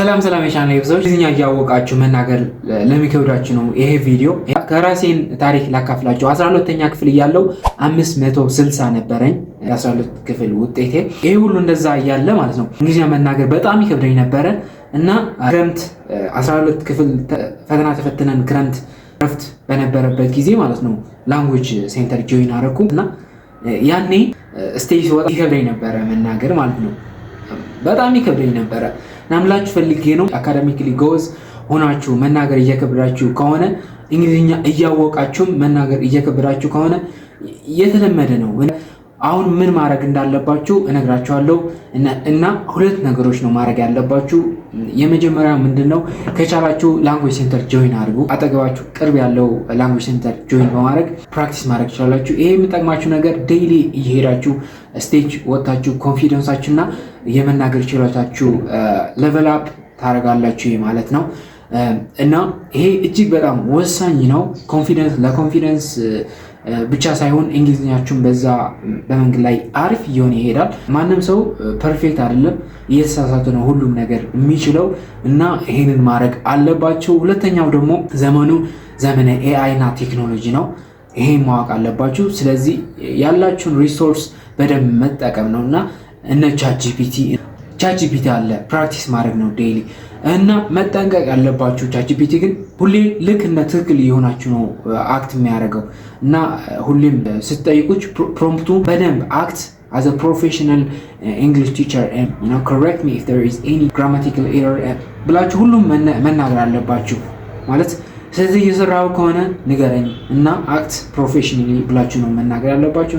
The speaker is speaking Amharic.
ሰላም የቻናሌ ቤተሰቦች እዚህኛ እያወቃችሁ መናገር ለሚከብዳችሁ ነው ይሄ ቪዲዮ። ከራሴን ታሪክ ላካፍላችሁ። 12ኛ ክፍል እያለሁ 560 ነበረኝ 12 ክፍል ውጤቴ። ይሄ ሁሉ እንደዛ እያለ ማለት ነው እንግሊዝኛ መናገር በጣም ይከብደኝ ነበረ እና ክረምት 12 ክፍል ፈተና ተፈትነን ክረምት ረፍት በነበረበት ጊዜ ማለት ነው ላንጉዌጅ ሴንተር ጆይን አደረኩ እና ያኔ ስቴጅ ወጣ ይከብደኝ ነበረ መናገር ማለት ነው። በጣም ይከብደኝ ነበረ። ናምላችሁ ፈልጌ ነው አካዳሚክሊ ጎዝ ሆናችሁ መናገር እየከበዳችሁ ከሆነ እንግሊዝኛ እያወቃችሁም መናገር እየከበዳችሁ ከሆነ የተለመደ ነው። አሁን ምን ማድረግ እንዳለባችሁ እነግራችኋለሁ እና ሁለት ነገሮች ነው ማድረግ ያለባችሁ። የመጀመሪያው ምንድነው? ከቻላችሁ ላንጉዌጅ ሴንተር ጆይን አድርጉ። አጠገባችሁ ቅርብ ያለው ላንጉዌጅ ሴንተር ጆይን በማድረግ ፕራክቲስ ማድረግ ትችላላችሁ። ይሄ የሚጠቅማችሁ ነገር ዴይሊ እየሄዳችሁ ስቴጅ ወጣችሁ ኮንፊደንሳችሁና የመናገር ችሎታችሁ ሌቨል አፕ ታደርጋላችሁ ማለት ነው። እና ይሄ እጅግ በጣም ወሳኝ ነው። ለኮንፊደንስ ብቻ ሳይሆን እንግሊዝኛችሁን በዛ በመንገድ ላይ አሪፍ እየሆነ ይሄዳል። ማንም ሰው ፐርፌክት አይደለም፣ እየተሳሳተ ነው ሁሉም ነገር የሚችለው እና ይሄንን ማድረግ አለባቸው። ሁለተኛው ደግሞ ዘመነ ኤአይ እና ቴክኖሎጂ ነው። ይሄን ማወቅ አለባችሁ። ስለዚህ ያላችሁን ሪሶርስ በደንብ መጠቀም ነው እና እነ ቻትጂፒቲ አለ፣ ፕራክቲስ ማድረግ ነው ዴይሊ እና መጠንቀቅ ያለባችሁ። ቻትጂፒቲ ግን ሁሌ ልክ እንደ ትክክል የሆናችሁ ነው አክት የሚያደርገው እና ሁሌም ስትጠይቁት ፕሮምፕቱ በደንብ አክት as a professional English teacher and correct me if there is any grammatical error ብላችሁ ሁሉም መናገር አለባችሁ ማለት። ስለዚህ እየሰራው ከሆነ ንገረኝ እና አክት ፕሮፌሽናሊ ብላችሁ ነው መናገር ያለባችሁ።